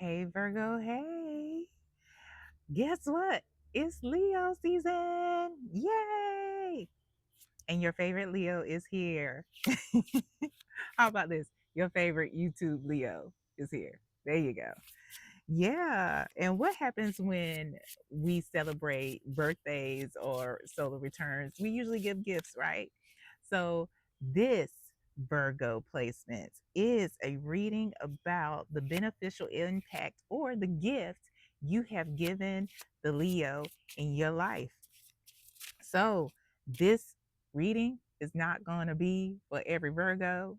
Hey, Virgo. Hey. Guess what? It's Leo season. Yay. And your favorite Leo is here. How about this? Your favorite YouTube Leo is here. There you go. Yeah. And what happens when we celebrate birthdays or solar returns? We usually give gifts, right? So, this Virgo placement is a reading about the beneficial impact or the gift you have given the Leo in your life. So, this reading is not going to be for every Virgo.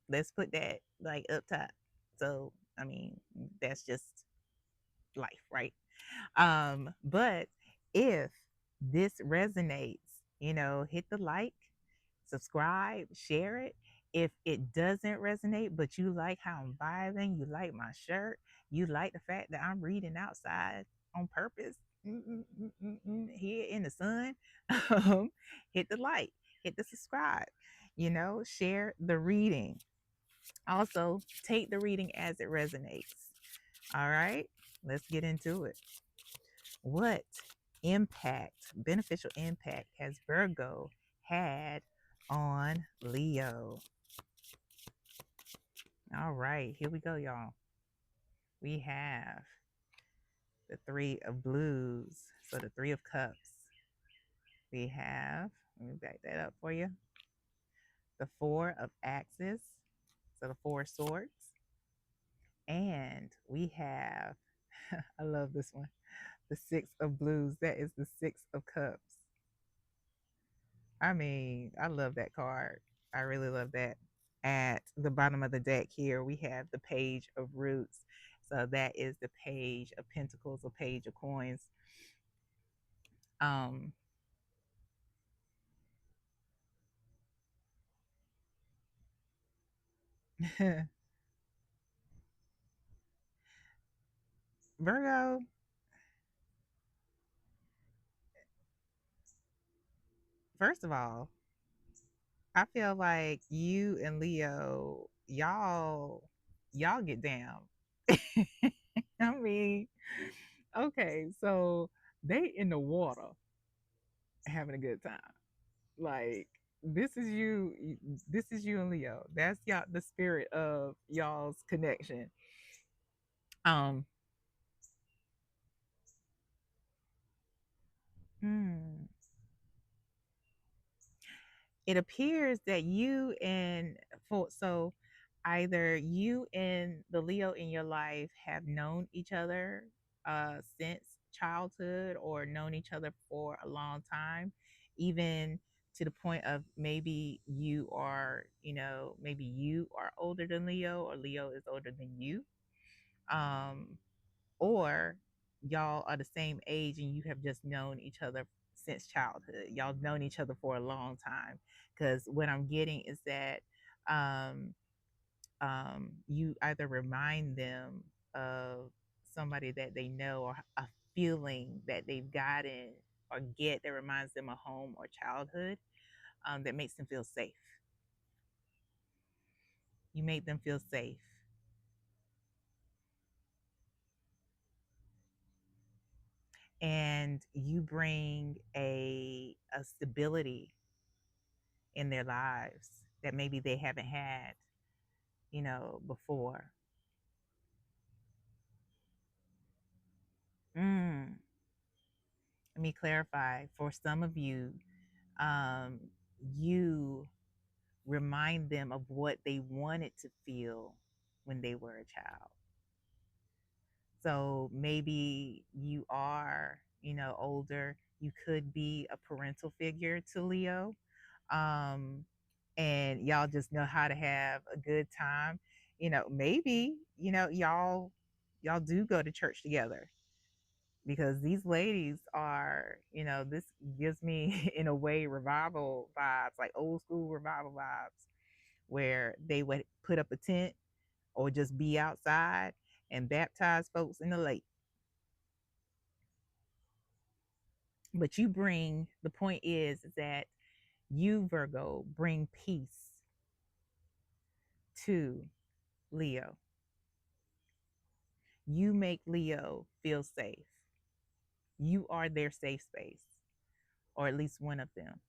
Let's put that like up top. So, I mean, that's just life, right? But if this resonates, hit the like, subscribe, share it. If it doesn't resonate, but you like how I'm vibing, you like my shirt, you like the fact that I'm reading outside on purpose, here in the sun, hit the like, hit the subscribe, share the reading. Also, take the reading as it resonates. All right, let's get into it. What beneficial impact has Virgo had on Leo? All right, here we go, y'all. We have the Three of Blues. So the Three of Cups. We have, let me back that up for you. The Four of Axes. So the Four of Swords. And we have, I love this one, the Six of Blues. That is the Six of Cups. I mean, I love that card. I really love that. At the bottom of the deck here, we have the Page of Roots. So that is the Page of Pentacles, a Page of Coins. Um, Virgo, first of all, I feel like you and Leo, y'all get down. I mean, okay, so they in the water having a good time. Like this is you and Leo. That's y'all the spirit of y'all's connection. Um hmm, it appears that you and for so either you and the Leo in your life have known each other since childhood or known each other for a long time, even to the point of maybe you are, maybe you are older than Leo or Leo is older than you. Um, or y'all are the same age and you have just known each other since childhood. Y'all known each other for a long time. Because what I'm getting is that um, you either remind them of somebody that they know or a feeling that they've gotten or get that reminds them of home or childhood, that makes them feel safe. You make them feel safe. And you bring a stability in their lives that maybe they haven't had, before. Mm, Let me clarify. For some of you, um, you remind them of what they wanted to feel when they were a child. So maybe you are, older. You could be a parental figure to Leo, um, and y'all just know how to have a good time. Maybe y'all do go to church together because these ladies are, this gives me in a way revival vibes, like old school revival vibes, where they would put up a tent or just be outside and baptize folks in the lake. But the point is that you, Virgo, bring peace to Leo. You make Leo feel safe. You are their safe space, or at least one of them.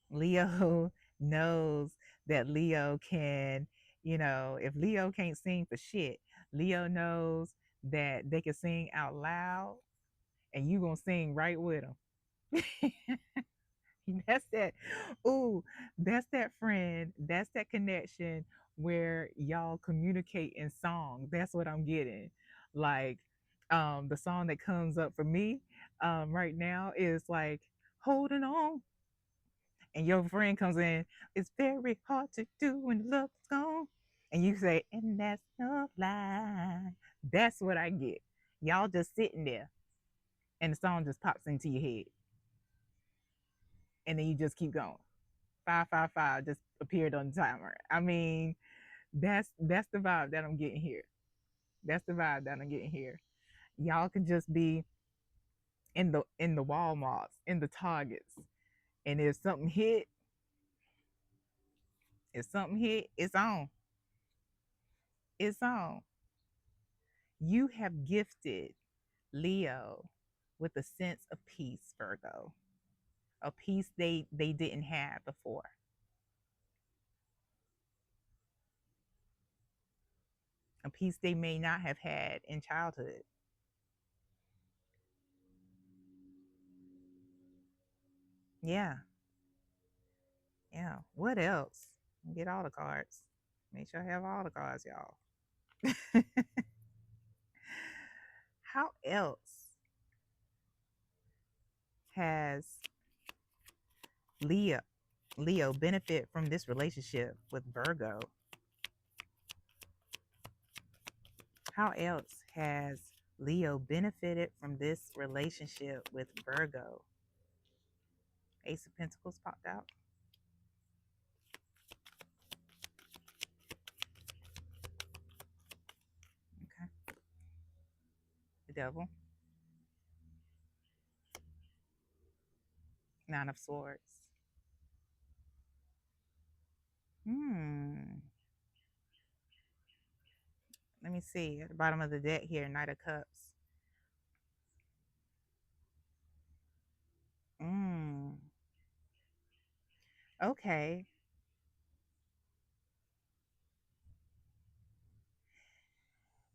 Leo knows that Leo can, if Leo can't sing for shit, Leo knows that they can sing out loud and you gonna sing right with them. That's that. Ooh, that's that friend. That's that connection where y'all communicate in song. That's what I'm getting. Like, the song that comes up for me, right now is like holding on, and your friend comes in. It's very hard to do when love's gone, and you say, and that's no lie. That's what I get. Y'all just sitting there, and the song just pops into your head, and then you just keep going. 555 just appeared on the timer. I mean, that's the vibe that I'm getting here. That's the vibe that I'm getting here. Y'all could just be in the Walmarts, in the Targets, and if something hit, it's on. It's on. You have gifted Leo with a sense of peace, Virgo, a peace they didn't have before, a peace they may not have had in childhood. Yeah, yeah. What else? Get all the cards. Make sure I have all the cards, y'all. How else has Leo Leo benefit from this relationship with Virgo? How else has Leo benefited from this relationship with Virgo? Ace of Pentacles popped out. Okay. The Devil. Nine of Swords. Hmm. Let me see. At the bottom of the deck here, Knight of Cups. Hmm. Okay.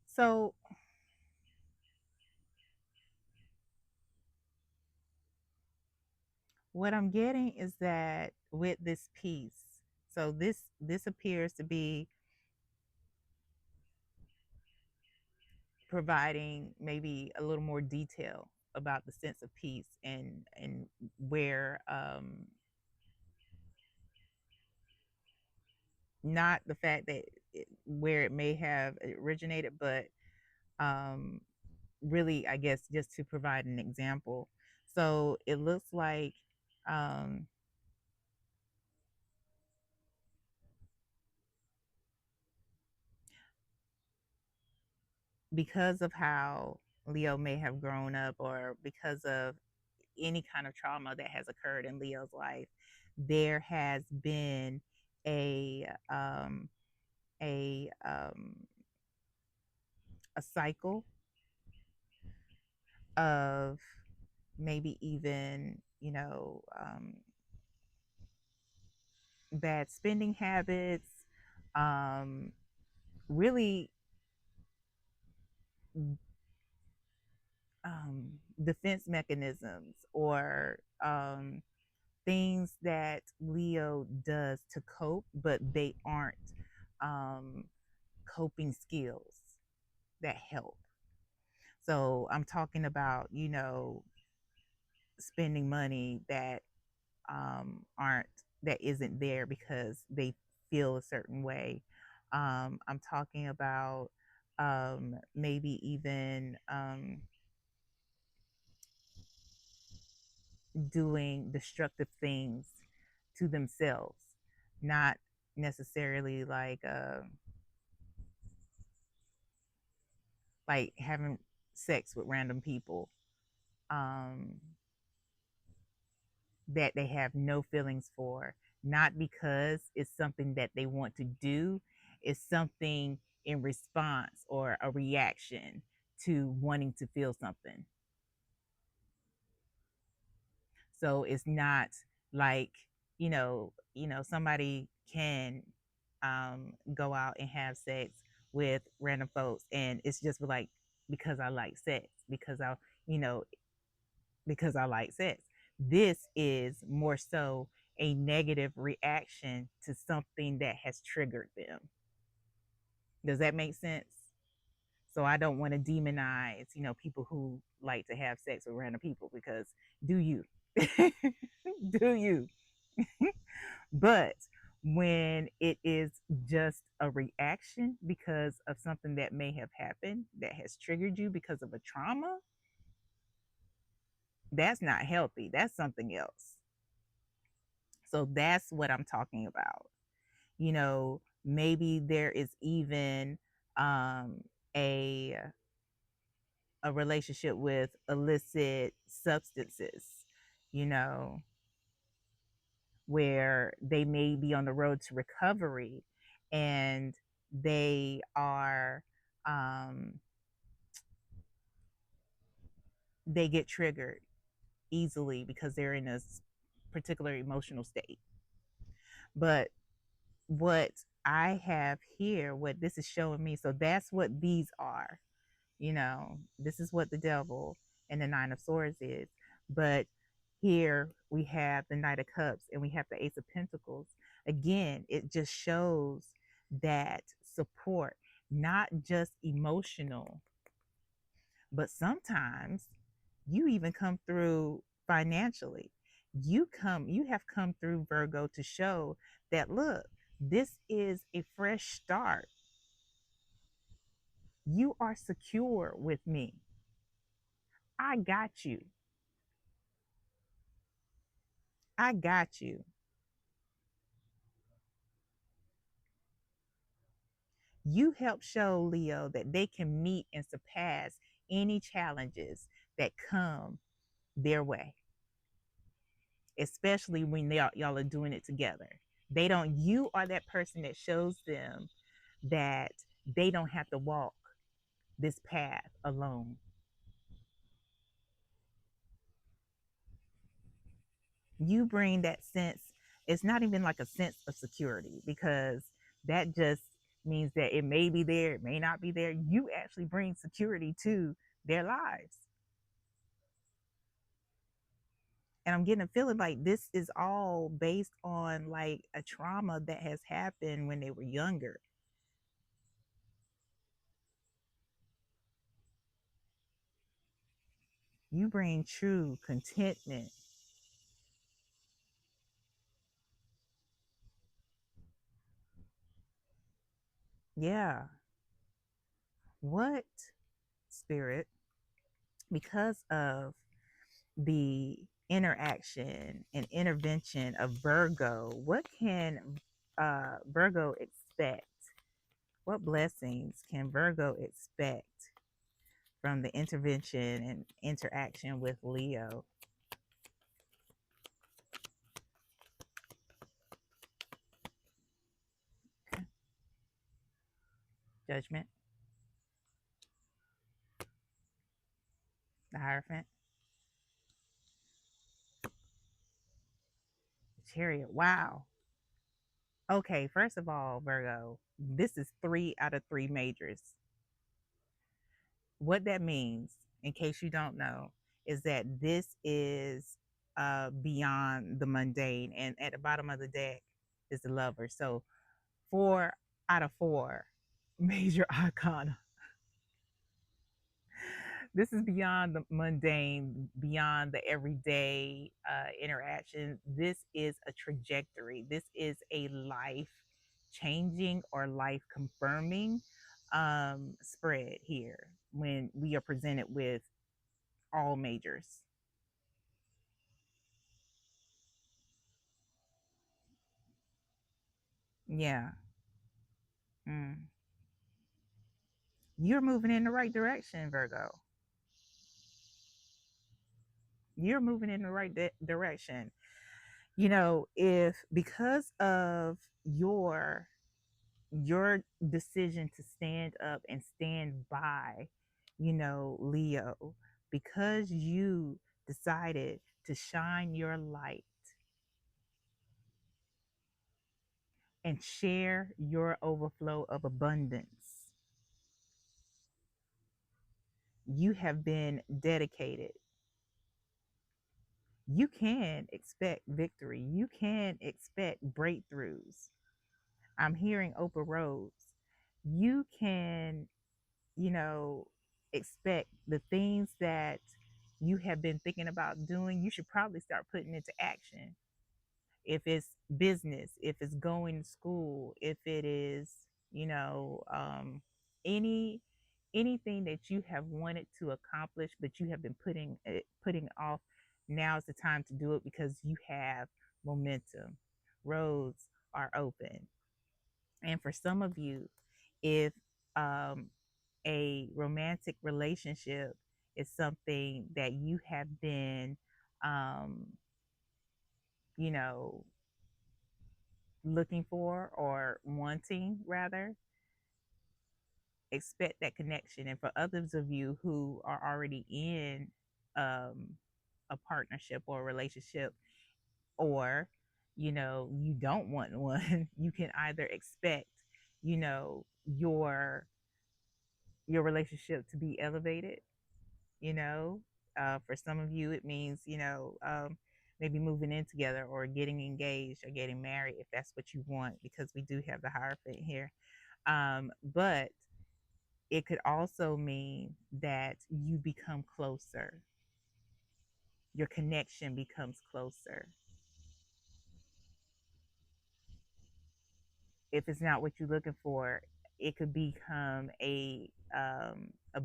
So what I'm getting is that with this piece, so this appears to be providing maybe a little more detail about the sense of peace and where, not the fact that where it may have originated, but um really, I guess, just to provide an example. So it looks like, um because of how Leo may have grown up, or because of any kind of trauma that has occurred in Leo's life, there has been a um, a um, a cycle of maybe even, bad spending habits, um, really, defense mechanisms, or things that Leo does to cope, but they aren't, um, coping skills that help. So I'm talking about, spending money aren't that isn't there because they feel a certain way. I'm talking about, maybe even, doing destructive things to themselves, not necessarily like having sex with random people, um, that they have no feelings for, not because it's something that they want to do, it's something in response or a reaction to wanting to feel something. So it's not like, somebody can go out and have sex with random folks, and it's just like, because I like sex, you know, because I like sex. This is more so a negative reaction to something that has triggered them. Does that make sense? So I don't want to demonize, people who like to have sex with random people, because do you? Do you? But when it is just a reaction because of something that may have happened that has triggered you because of a trauma, that's not healthy. That's something else. So that's what I'm talking about. Maybe there is even um, a a relationship with illicit substances, you know, where they may be on the road to recovery, and they are um, they get triggered easily because they're in a particular emotional state. But what I have here, what this is showing me, so that's what these are. This is what the devil and the Nine of Swords is. But here we have the Knight of Cups and we have the Ace of Pentacles. Again, it just shows that support, not just emotional, but sometimes you even come through financially. You have come through, Virgo, to show that, look, this is a fresh start. You are secure with me. I got you. I got you. You help show, Leo, that they can meet and surpass any challenges that come their way, especially when y'all are doing it together. You are that person that shows them that they don't have to walk this path alone. You bring that sense. It's not even like a sense of security, because that just means that it may be there, it may not be there. You actually bring security to their lives. And I'm getting a feeling like this is all based on like a trauma that has happened when they were younger. You bring true contentment. Yeah. What, spirit, because of the interaction and intervention of Virgo, what can Virgo expect? What blessings can Virgo expect from the intervention and interaction with Leo? Judgment, the Hierophant, Chariot. Wow. Okay, first of all, Virgo, this is 3 out of 3 majors. What that means, in case you don't know, is that this is beyond the mundane. And at the bottom of the deck is the Lover. So 4 out of 4 major arcana. This is beyond the mundane, beyond the everyday interaction. This is a trajectory. This is a life changing or life confirming spread here when we are presented with all majors. Yeah. Mm. You're moving in the right direction, Virgo. You're moving in the right direction. If because of your your decision to stand up and stand by, Leo, because you decided to shine your light and share your overflow of abundance. You have been dedicated. You can expect victory. You can expect breakthroughs. I'm hearing Oprah Rose. You can, you know, expect the things that you have been thinking about doing. You should probably start putting into action. If it's business, if it's going to school, if it is, you know, any anything that you have wanted to accomplish, but you have been putting off, now's the time to do it because you have momentum. Roads are open. And for some of you, if um, a romantic relationship is something that you have been, um, you know, looking for or wanting, rather, expect that connection. And for others of you who are already in a partnership or a relationship, or you don't want one, you can either expect, your relationship to be elevated. you know for some of you it means, maybe moving in together or getting engaged or getting married, if that's what you want, because we do have the Hierophant here. But it could also mean that you become closer, your connection becomes closer. If it's not what you're looking for, it could become a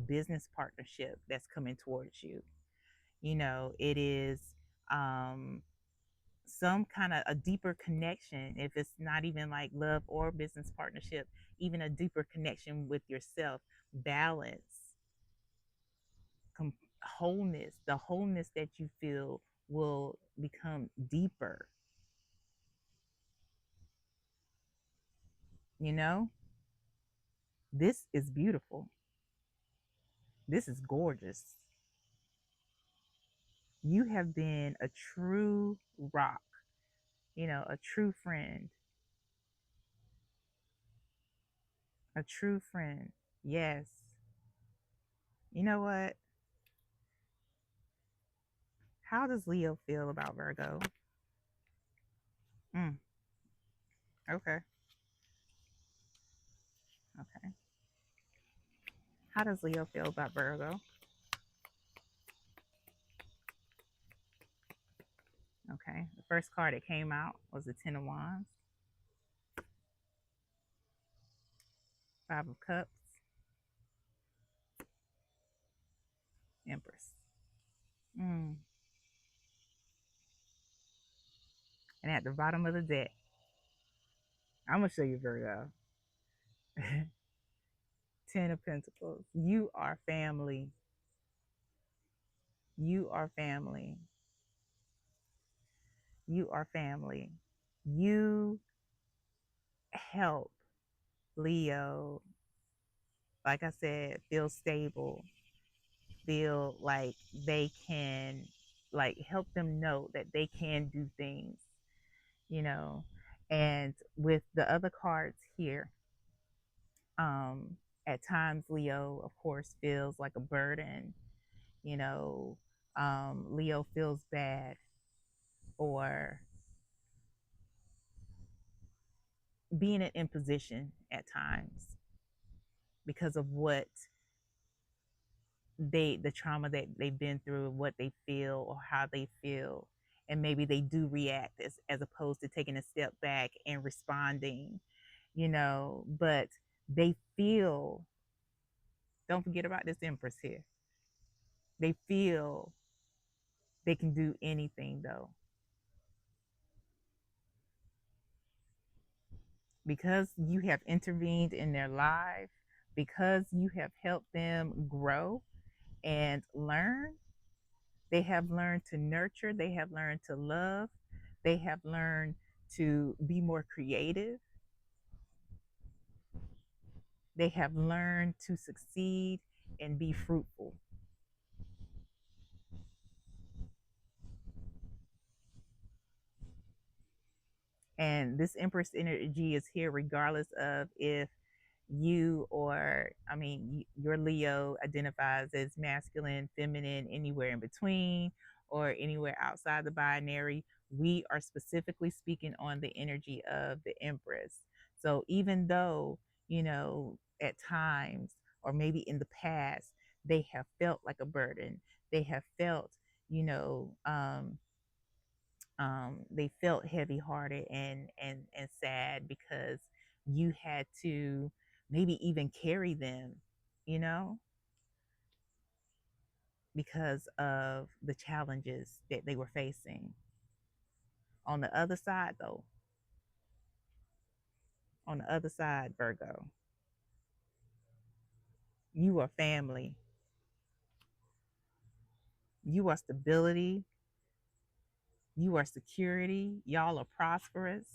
business partnership that's coming towards you. It is um, some kind of a deeper connection. If it's not even like love or business partnership, even a deeper connection with yourself, balance, com- wholeness. The wholeness that you feel will become deeper. You know, this is beautiful. This is gorgeous. You have been a true rock, a true friend, a true friend. Yes. You know what? How does Leo feel about Virgo? Mm, okay. Okay. How does Leo feel about Virgo? Okay. The first card that came out was the Ten of Wands, Five of Cups, Empress. Mm. And at the bottom of the deck, I'm going to show you Virgo. Ten of Pentacles. You are family. You are family. You are family. You help Leo, like I said, feel stable, feel like they can, like, help them know that they can do things, you know. And with the other cards here, um, at times Leo, of course, feels like a burden, you know. Leo feels bad or being in imposition at times because of what the trauma that they've been through, what they feel or how they feel. And maybe they do react as opposed to taking a step back and responding, but they feel, don't forget about this Empress here. They feel they can do anything though, because you have intervened in their life, because you have helped them grow and learn. They have learned to nurture, they have learned to love, they have learned to be more creative. They have learned to succeed and be fruitful. And this Empress energy is here regardless of if you or I mean your Leo identifies as masculine, feminine, anywhere in between, or anywhere outside the binary. We are specifically speaking on the energy of the Empress. So even though, at times or maybe in the past they have felt like a burden, they have felt, you know um they felt heavy hearted and sad because you had to maybe even carry them, you know, because of the challenges that they were facing. On the other side, though, on the other side, Virgo, you are family, you are stability, you are security, y'all are prosperous,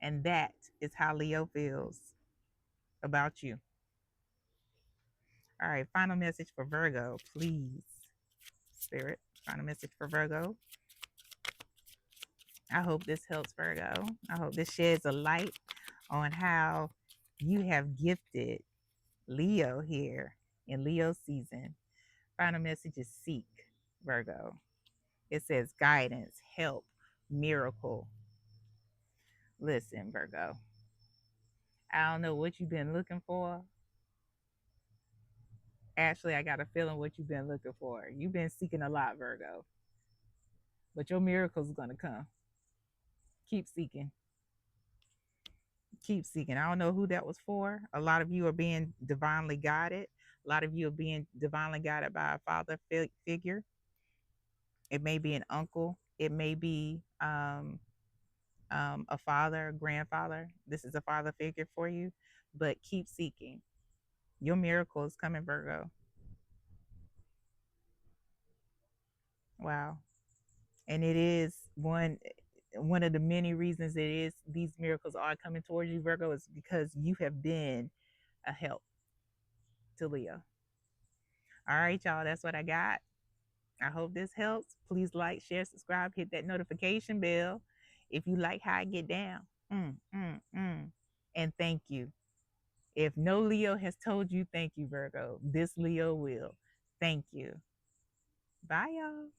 and that is how Leo feels about you. All right, final message for Virgo, please. Spirit, final message for Virgo. I hope this helps, Virgo. I hope this sheds a light on how you have gifted Leo here in Leo season. Final message is seek, Virgo. It says guidance, help, miracle. Listen, Virgo, I don't know what you've been looking for. Actually, I got a feeling what you've been looking for. You've been seeking a lot, Virgo, but your miracle's going to come. Keep seeking. Keep seeking. I don't know who that was for. A lot of you are being divinely guided. A lot of you are being divinely guided by a father figure. It may be an uncle. It may be a father, grandfather. This is a father figure for you, but keep seeking. Your miracle is coming, Virgo. Wow. And it is one of the many reasons it is these miracles are coming towards you, Virgo, is because you have been a help to Leo. All right, y'all, that's what I got. I hope this helps. Please like, share, subscribe, hit that notification bell if you like how I get down. Mm, mm, mm. And thank you. If no Leo has told you thank you, Virgo, this Leo will. Thank you. Bye, y'all.